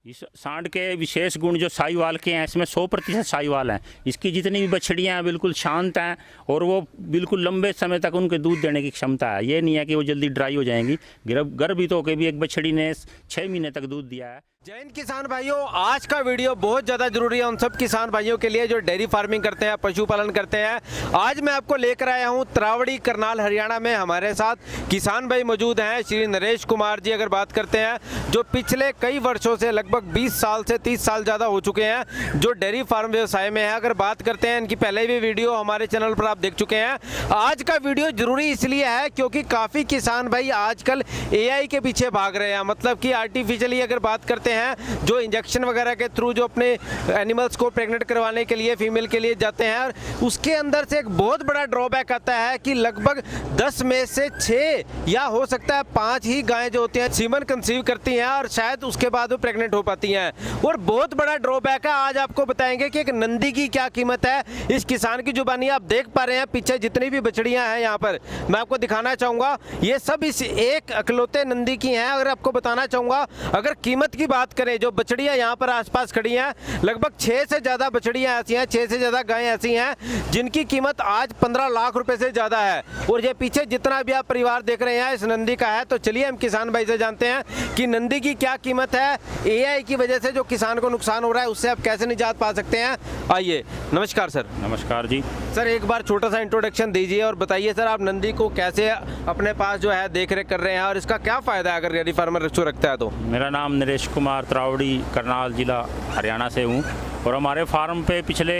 इस सांड के विशेष गुण जो साहिवाल के हैं, इसमें 100% साहिवाल हैं। इसकी जितनी भी बछड़ियां हैं बिल्कुल शांत हैं और वो बिल्कुल लंबे समय तक उनके दूध देने की क्षमता है। ये नहीं है कि वो जल्दी ड्राई हो जाएंगी। गर्भित होकर भी एक बछड़ी ने 6 महीने तक दूध दिया है। जय हिंद किसान भाइयों, आज का वीडियो बहुत ज़्यादा जरूरी है उन सब किसान भाइयों के लिए जो डेयरी फार्मिंग करते हैं, पशुपालन करते हैं। आज मैं आपको लेकर आया हूं तरावड़ी, करनाल, हरियाणा में। हमारे साथ किसान भाई मौजूद हैं, श्री नरेश कुमार जी। अगर बात करते हैं जो पिछले कई वर्षों से, लगभग 20 साल से 30 साल ज़्यादा हो चुके हैं जो डेयरी फार्म व्यवसाय में है। अगर बात करते हैं, इनकी पहले भी वीडियो हमारे चैनल पर आप देख चुके हैं। आज का वीडियो जरूरी इसलिए है क्योंकि काफ़ी किसान भाई आजकल AI के पीछे भाग रहे हैं। मतलब कि आर्टिफिशियली अगर बात करते हैं, जो इंजेक्शन वगैरह के थ्रू जो अपने एनिमल्स को प्रेग्नेंट करवाने के लिए, फीमेल के लिए जाते हैं, और उसके अंदर से एक बहुत बड़ा ड्रॉबैक आता है कि लगभग 10 में से 6 या हो सकता है 5 ही गायें जो होती हैं सीमन कंसीव करती हैं और शायद उसके बाद वो प्रेग्नेंट हो पाती हैं। और बहुत बड़ा ड्रॉबैक है। आज आपको बताएंगे कि एक नंदी की क्या कीमत है। इस किसान की जुबानी आप देख पा रहे हैं, पीछे जितनी भी बछड़ियां हैं यहाँ पर मैं आपको दिखाना चाहूँगा, ये सब इस एक अकलौते नंदी की हैं। अगर आपको बताना चाहूँगा, अगर कीमत की बात करें, जो बछड़ियां यहाँ पर आसपास खड़ी हैं, लगभग 6 से ज़्यादा बछड़ियां ऐसी हैं, 6 से ज़्यादा गायें ऐसी हैं जिनकी कीमत आज 15 लाख रुपए से ज़्यादा है। और ये पीछे जितना भी आप परिवार देख रहे हैं इस नंदी का है। तो चलिए हम किसान भाई से जानते हैं कि नंदी की क्या कीमत है, AI की वजह से जो किसान को नुकसान हो रहा है उससे आप कैसे निजात पा सकते हैं। आइए। नमस्कार सर। नमस्कार जी। सर एक बार छोटा सा इंट्रोडक्शन दीजिए और बताइए सर, आप नंदी को कैसे अपने पास जो है देख रेख कर रहे हैं और इसका क्या फ़ायदा है अगर डेयरी फार्मर रखता है तो। मेरा नाम नरेश कुमार, तरावड़ी, करनाल जिला, हरियाणा से हूँ। और हमारे फार्म पे पिछले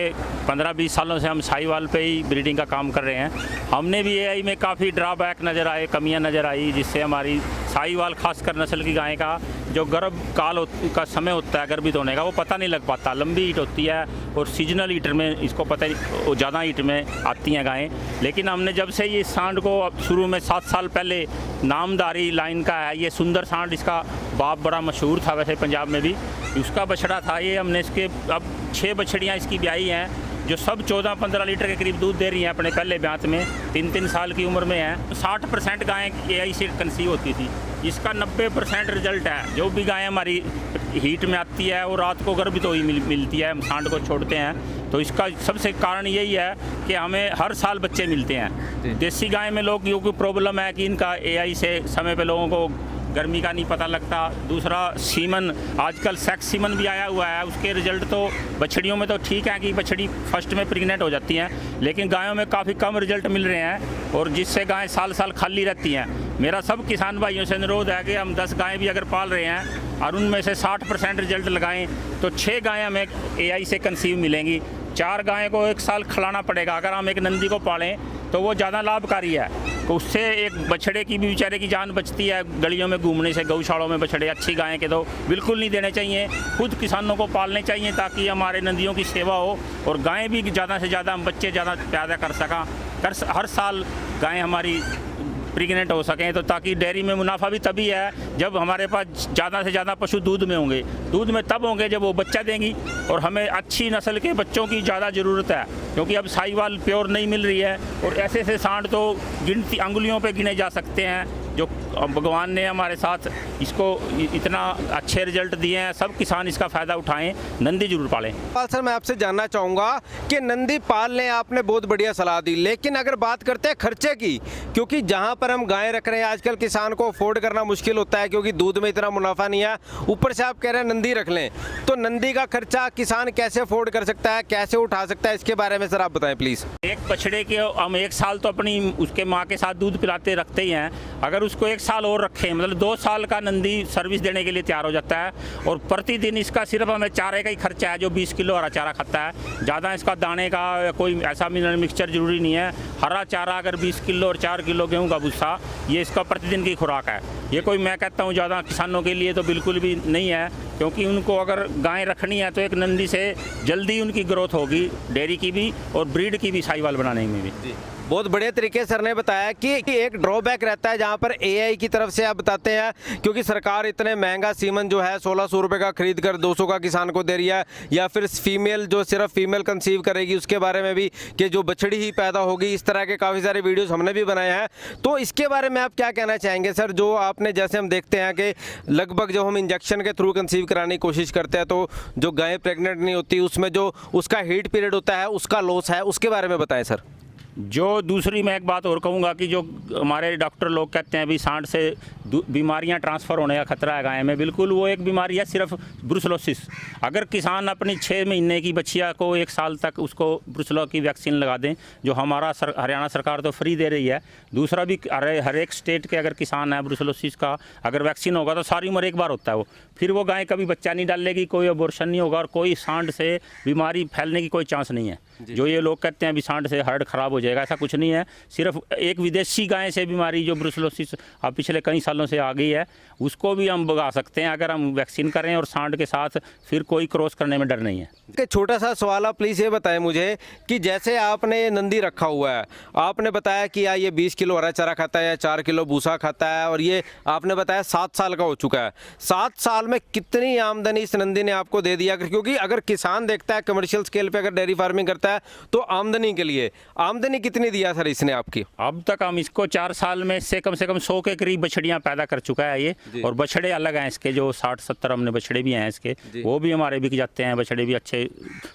15-20 सालों से हम साहिवाल पे ही ब्रीडिंग का काम कर रहे हैं। हमने भी AI में काफ़ी ड्रॉबैक नज़र आए, कमियां नज़र आई, जिससे हमारी साहिवाल खासकर नस्ल की गाय का जो गर्भ काल का समय होता है गर्भित होने का, वो पता नहीं लग पाता। लंबी हीट होती है और सीजनल हीट में इसको पता ही, ज़्यादा हीट में आती हैं गायें। लेकिन हमने जब से ये सांड को शुरू में 7 साल पहले, नामदारी लाइन का है ये सुंदर सांड, इसका बाप बड़ा मशहूर था वैसे पंजाब में भी, उसका बछड़ा था ये। हमने इसके अब 6 बछड़ियाँ इसकी ब्याई हैं जो सब 14-15 लीटर के करीब दूध दे रही हैं अपने पहले ब्यात में। 3-3 साल की उम्र में हैं। 60% गायें AI से कंसीव होती थी, इसका 90% रिजल्ट है। जो भी गायें हमारी हीट में आती है वो रात को गर्भित तो ही मिलती है, हम सांड को छोड़ते हैं। तो इसका सबसे कारण यही है कि हमें हर साल बच्चे मिलते हैं। देसी गाय में लोग क्योंकि प्रॉब्लम है कि इनका AI से समय पे लोगों को गर्मी का नहीं पता लगता। दूसरा सीमन, आजकल सेक्स सीमन भी आया हुआ है, उसके रिजल्ट तो बछड़ियों में तो ठीक है कि बछड़ी फर्स्ट में प्रेग्नेंट हो जाती हैं, लेकिन गायों में काफ़ी कम रिजल्ट मिल रहे हैं और जिससे गायें साल साल खाली रहती हैं। मेरा सब किसान भाइयों से अनुरोध है कि हम 10 गायें भी अगर पाल रहे हैं और उनमें से 60% रिजल्ट लगाएं तो 6 गायें हमें AI से कंसीव मिलेंगी। 4 गायें को 1 साल खिलाना पड़ेगा। अगर हम एक नंदी को पालें तो वो ज़्यादा लाभकारी है। तो उससे एक बछड़े की भी बेचारे की जान बचती है। गलियों में घूमने से गौशालों में बछड़े अच्छी गायें के तो बिल्कुल नहीं देने चाहिए। खुद किसानों को पालने चाहिए ताकि हमारे नदियों की सेवा हो और गायें भी ज़्यादा से ज़्यादा हम बच्चे ज़्यादा पैदा कर सका, हर साल गायें हमारी प्रेग्नेंट हो सकें। तो ताकि डेयरी में मुनाफा भी तभी है जब हमारे पास ज़्यादा से ज़्यादा पशु दूध में होंगे। दूध में तब होंगे जब वो बच्चा देंगी और हमें अच्छी नस्ल के बच्चों की ज़्यादा ज़रूरत है क्योंकि अब साहिवाल प्योर नहीं मिल रही है। और ऐसे ऐसे सांड तो गिनती अंगुलियों पे गिने जा सकते हैं जो भगवान ने हमारे साथ इसको इतना अच्छे रिजल्ट दिए हैं। सब किसान इसका फ़ायदा उठाएं, नंदी जरूर पालें। सर मैं आपसे जानना चाहूँगा कि नंदी पाल लें, आपने बहुत बढ़िया सलाह दी, लेकिन अगर बात करते हैं खर्चे की, क्योंकि जहाँ पर हम गायें रख रहे हैं आजकल किसान को अफोर्ड करना मुश्किल होता है क्योंकि दूध में इतना मुनाफा नहीं है, ऊपर से आप कह रहे हैं नंदी रख लें, तो नंदी का खर्चा किसान कैसे अफोर्ड कर सकता है, कैसे उठा सकता है, इसके बारे में सर आप बताएं प्लीज़। एक बछड़े के हम 1 साल तो अपनी उसके माँ के साथ दूध पिलाते रखते ही हैं। अगर उसको 1 साल और रखें, मतलब 2 साल का नंदी सर्विस देने के लिए तैयार हो जाता है। और प्रतिदिन इसका सिर्फ हमें चारे का ही खर्चा है, जो 20 किलो हरा चारा खाता है। ज़्यादा इसका दाने का कोई ऐसा मिनरल मिक्सचर जरूरी नहीं है। हरा चारा अगर 20 किलो और 4 किलो गेहूँ का भूसा, ये इसका प्रतिदिन की खुराक है। ये कोई मैं कहता हूँ ज़्यादा किसानों के लिए तो बिल्कुल भी नहीं है, क्योंकि उनको अगर गाय रखनी है तो एक नंदी से जल्दी उनकी ग्रोथ होगी, डेयरी की भी और ब्रीड की भी, साहिवाल बनाने में भी। बहुत बढ़िया तरीके से सर ने बताया कि एक ड्रॉबैक रहता है जहां पर एआई की तरफ से आप बताते हैं, क्योंकि सरकार इतने महंगा सीमन जो है 1600 रुपये का खरीद कर 200 का किसान को दे रही है, या फिर फीमेल जो सिर्फ फीमेल कंसीव करेगी उसके बारे में भी कि जो बछड़ी ही पैदा होगी, इस तरह के काफ़ी सारे वीडियोस हमने भी बनाए हैं। तो इसके बारे में आप क्या कहना चाहेंगे सर? जो आपने जैसे हम देखते हैं कि लगभग जब हम इंजेक्शन के थ्रू कंसीव कराने की कोशिश करते हैं तो जो गाय प्रेग्नेंट नहीं होती उसमें जो उसका हीट पीरियड होता है उसका लॉस है, उसके बारे में बताएं सर। जो दूसरी मैं एक बात और कहूँगा कि जो हमारे डॉक्टर लोग कहते हैं अभी सांड से बीमारियां ट्रांसफ़र होने का खतरा है गाय में, बिल्कुल वो एक बीमारी है सिर्फ ब्रुसलोसिस। अगर किसान अपनी 6 महीने की बच्चिया को 1 साल तक उसको ब्रुसलो की वैक्सीन लगा दें, जो हमारा हरियाणा सरकार तो फ्री दे रही है, दूसरा भी हर एक स्टेट के अगर किसान है ब्रुसलोसिस का अगर वैक्सीन होगा तो सारी उम्र एक बार होता है वो, फिर वो गाय कभी बच्चा नहीं डालेगी, कोई अबॉर्शन नहीं होगा और कोई सांड से बीमारी फैलने की कोई चांस नहीं है। जो ये लोग कहते हैं अभी सांड से हर्ड खराब हो जाएगा, ऐसा कुछ नहीं है। सिर्फ एक विदेशी गाय से बीमारी जो ब्रुसलोसिस अब पिछले कई सालों से आ गई है, उसको भी हम भगा सकते हैं अगर हम वैक्सीन करें, और सांड के साथ फिर कोई क्रॉस करने में डर नहीं है। एक छोटा सा सवाल आप प्लीज़ ये बताएं मुझे कि जैसे आपने नंदी रखा हुआ है, आपने बताया कि या ये 20 किलो हरा चारा खाता है या 4 किलो भूसा खाता है, और ये आपने बताया 7 साल का हो चुका है। 7 साल में कितनी आमदनी इस नंदी ने आपको दे दिया? क्योंकि अगर किसान देखता है कमर्शियल स्केल पे अगर डेयरी फार्मिंग करता है तो आमदनी के लिए आमदनी कितनी दिया सर इसने आपकी? अब तक हम इसको 4 साल में से कम 100 के करीब बछड़ियाँ पैदा कर चुका है ये, और बछड़े अलग हैं इसके, जो 60-70 हमने बछड़े भी हैं इसके, वो भी हमारे बिक जाते हैं, बछड़े भी अच्छे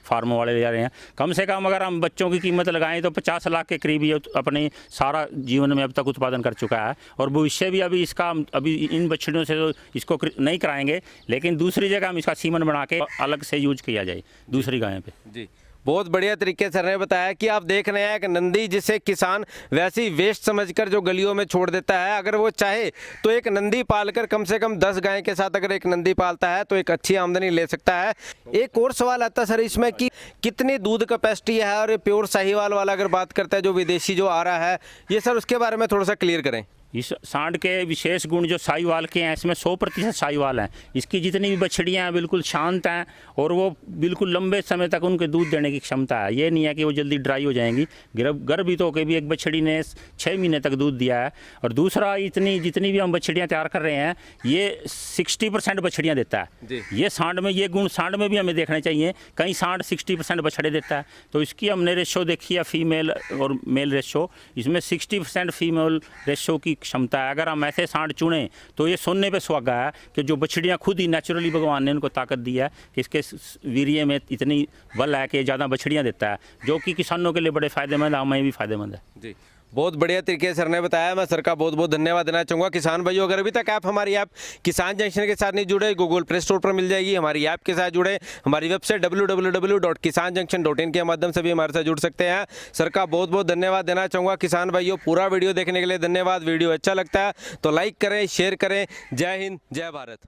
फार्मों वाले ले जा रहे हैं। कम से कम अगर हम बच्चों की कीमत लगाएं तो 50 लाख के करीब ये अपने सारा जीवन में अब तक उत्पादन कर चुका है, और भविष्य भी अभी इसका अभी इन बछड़ियों से तो इसको नहीं कराएंगे, लेकिन दूसरी जगह हम इसका सीमन बना के अलग से यूज किया जाए दूसरी गायों पे। जी, बहुत बढ़िया तरीके से सर ने बताया कि आप देख रहे हैं एक नंदी जिसे किसान वैसे ही वेस्ट समझकर जो गलियों में छोड़ देता है, अगर वो चाहे तो एक नंदी पालकर कम से कम 10 गाय के साथ अगर एक नंदी पालता है तो एक अच्छी आमदनी ले सकता है। एक और सवाल आता है सर इसमें कि कितनी दूध कैपेसिटी है, और प्योर साहिवाल वाला अगर बात करता है जो विदेशी जो आ रहा है, ये सर उसके बारे में थोड़ा सा क्लियर करें। इस सांड के विशेष गुण जो साहिवाल के हैं, इसमें 100% साहिवाल हैं। इसकी जितनी भी बछड़ियाँ हैं बिल्कुल शांत हैं, और वो बिल्कुल लंबे समय तक उनके दूध देने की क्षमता है। ये नहीं है कि वो जल्दी ड्राई हो जाएंगी। गर्भित होकर भी एक बछड़ी ने 6 महीने तक दूध दिया है। और दूसरा, जितनी भी हम बछड़ियाँ तैयार कर रहे हैं, ये 60% बछड़ियाँ देता है। ये सांड में ये गुण सांड में भी हमें देखने चाहिए। कई सांड 60% बछड़े देता है, तो इसकी हमने रेशो देखी है फीमेल और मेल रेशो, इसमें 60% फीमेल रेशो की क्षमता है। अगर हम ऐसे सांड चुनें तो ये सुनने पे सुहागा है कि जो बछड़ियाँ खुद ही नेचुरली भगवान ने उनको ताकत दी है कि इसके वीर्य में इतनी बल है कि ज़्यादा बछड़ियाँ देता है, जो कि किसानों के लिए बड़े फ़ायदेमंद है, हमें भी फ़ायदेमंद है। जी, बहुत बढ़िया तरीके से सर ने बताया। मैं सर का बहुत बहुत धन्यवाद देना चाहूँगा। किसान भाइयों, अगर अभी तक आप हमारी ऐप किसान जंक्शन के साथ नहीं जुड़े, गूगल प्ले स्टोर पर मिल जाएगी। हमारी ऐप के साथ जुड़े, हमारी वेबसाइट www.kisanjunction.in के माध्यम से भी हमारे साथ जुड़ सकते हैं। सर का बहुत बहुत धन्यवाद देना चाहूँगा। किसान भाइयों, पूरा वीडियो देखने के लिए धन्यवाद। वीडियो अच्छा लगता है तो लाइक करें, शेयर करें। जय हिंद, जय भारत।